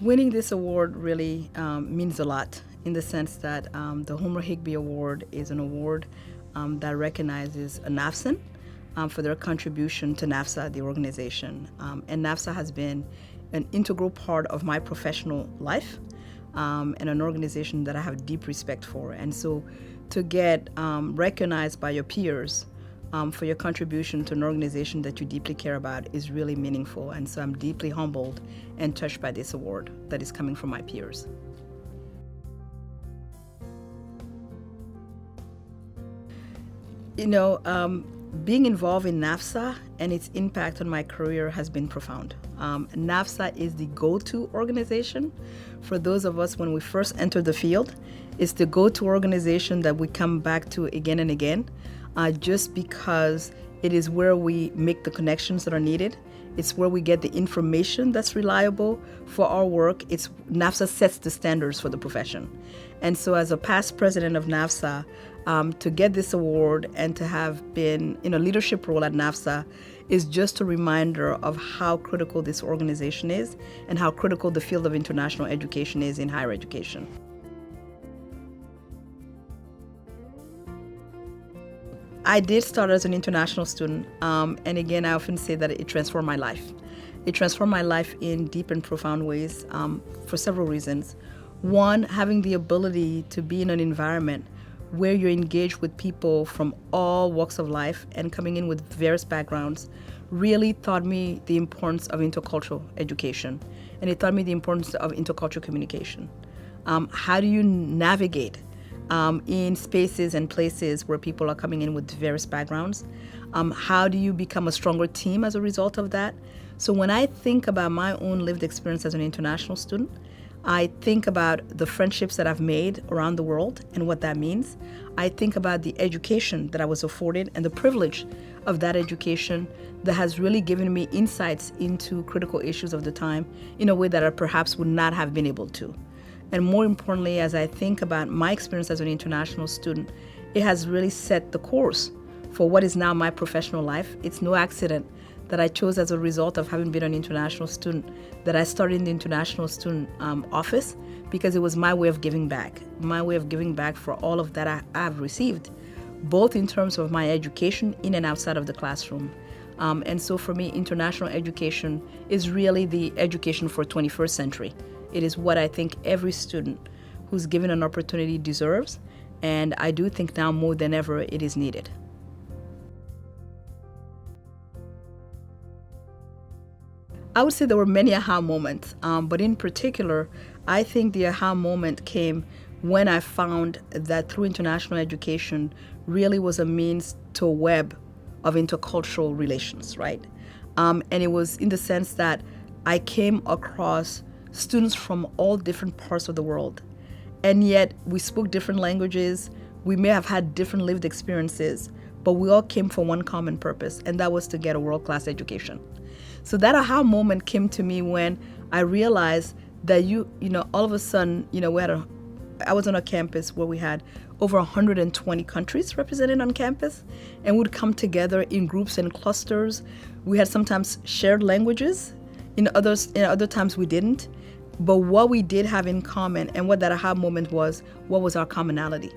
Winning this award really means a lot in the sense that the Homer Higby Award is an award that recognizes a NAFSA for their contribution to NAFSA, the organization. And NAFSA has been an integral part of my professional life and an organization that I have deep respect for. And so to get recognized by your peers for your contribution to an organization that you deeply care about is really meaningful. And so I'm deeply humbled and touched by this award that is coming from my peers. You know, being involved in NAFSA and its impact on my career has been profound. NAFSA is the go-to organization for those of us when we first enter the field. It's the go-to organization that we come back to again and again, just because it is where we make the connections that are needed. It's where we get the information that's reliable for our work. NAFSA sets the standards for the profession. And so as a past president of NAFSA, to get this award and to have been in a leadership role at NAFSA is just a reminder of how critical this organization is and how critical the field of international education is in higher education. I did start as an international student, and again, I often say that it transformed my life. It transformed my life in deep and profound ways for several reasons. One, having the ability to be in an environment where you're engaged with people from all walks of life and coming in with various backgrounds really taught me the importance of intercultural education, and it taught me the importance of intercultural communication. How do you navigate in spaces and places where people are coming in with various backgrounds? How do you become a stronger team as a result of that? So when I think about my own lived experience as an international student, I think about the friendships that I've made around the world and what that means. I think about the education that I was afforded and the privilege of that education that has really given me insights into critical issues of the time in a way that I perhaps would not have been able to. And more importantly, as I think about my experience as an international student, it has really set the course for what is now my professional life. It's no accident that I chose, as a result of having been an international student, that I started in the international student office, because it was my way of giving back for all of that I have received, both in terms of my education in and outside of the classroom. And so for me, international education is really the education for 21st century. It is what I think every student who's given an opportunity deserves, and I do think now more than ever it is needed. I would say there were many aha moments, but in particular, I think the aha moment came when I found that through international education really was a means to a web of intercultural relations, right? And it was in the sense that I came across students from all different parts of the world, and yet we spoke different languages, we may have had different lived experiences, but we all came for one common purpose, and that was to get a world-class education. So that aha moment came to me when I realized that all of a sudden, I was on a campus where we had over 120 countries represented on campus, and we'd come together in groups and clusters. We had sometimes shared languages, in other times we didn't. But what we did have in common, and what that aha moment was, what was our commonality?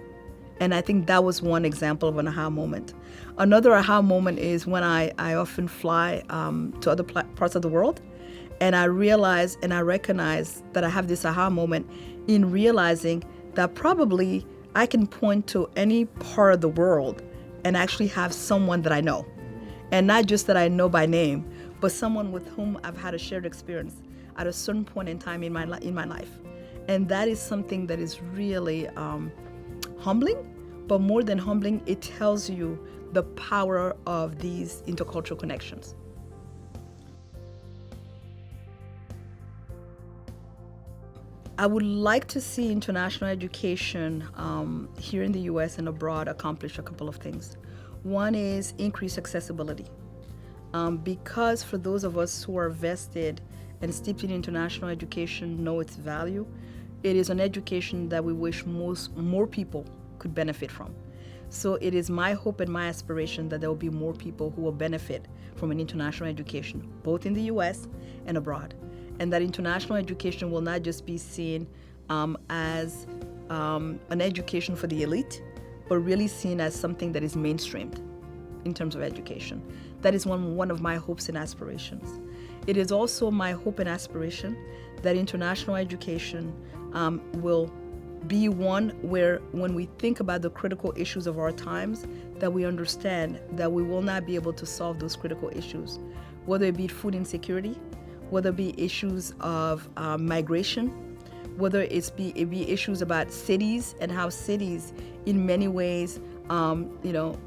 And I think that was one example of an aha moment. Another aha moment is when I often fly to other parts of the world, and I realize and I recognize that I have this aha moment in realizing that probably I can point to any part of the world and actually have someone that I know. And not just that I know by name, but someone with whom I've had a shared experience at a certain point in time in my life. And that is something that is really humbling, but more than humbling, it tells you the power of these intercultural connections. I would like to see international education here in the US and abroad accomplish a couple of things. One is increase accessibility. Because for those of us who are vested and steeped in international education know its value, it is an education that we wish more people could benefit from. So it is my hope and my aspiration that there will be more people who will benefit from an international education, both in the US and abroad. and that international education will not just be seen as an education for the elite, but really seen as something that is mainstreamed in terms of education. That is one of my hopes and aspirations. It is also my hope and aspiration that international education will be one where, when we think about the critical issues of our times, that we understand that we will not be able to solve those critical issues, whether it be food insecurity, whether it be issues of migration, whether it be issues about cities and how cities in many ways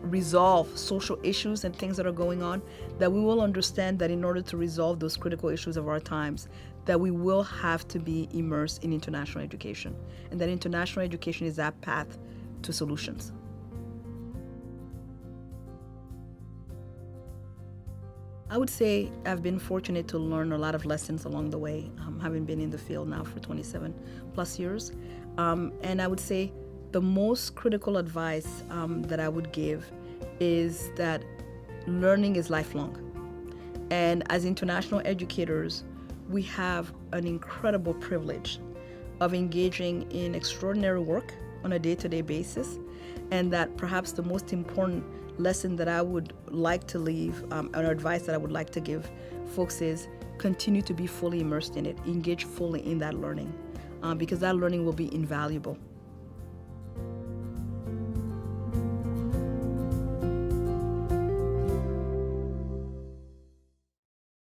resolve social issues and things that are going on, that we will understand that in order to resolve those critical issues of our times, that we will have to be immersed in international education, and that international education is that path to solutions. I would say I've been fortunate to learn a lot of lessons along the way, having been in the field now for 27 plus years. And I would say the most critical advice that I would give is that learning is lifelong. And as international educators, we have an incredible privilege of engaging in extraordinary work on a day-to-day basis, and that perhaps the most important lesson that I would like to leave, an advice that I would like to give folks is continue to be fully immersed in it, engage fully in that learning, because that learning will be invaluable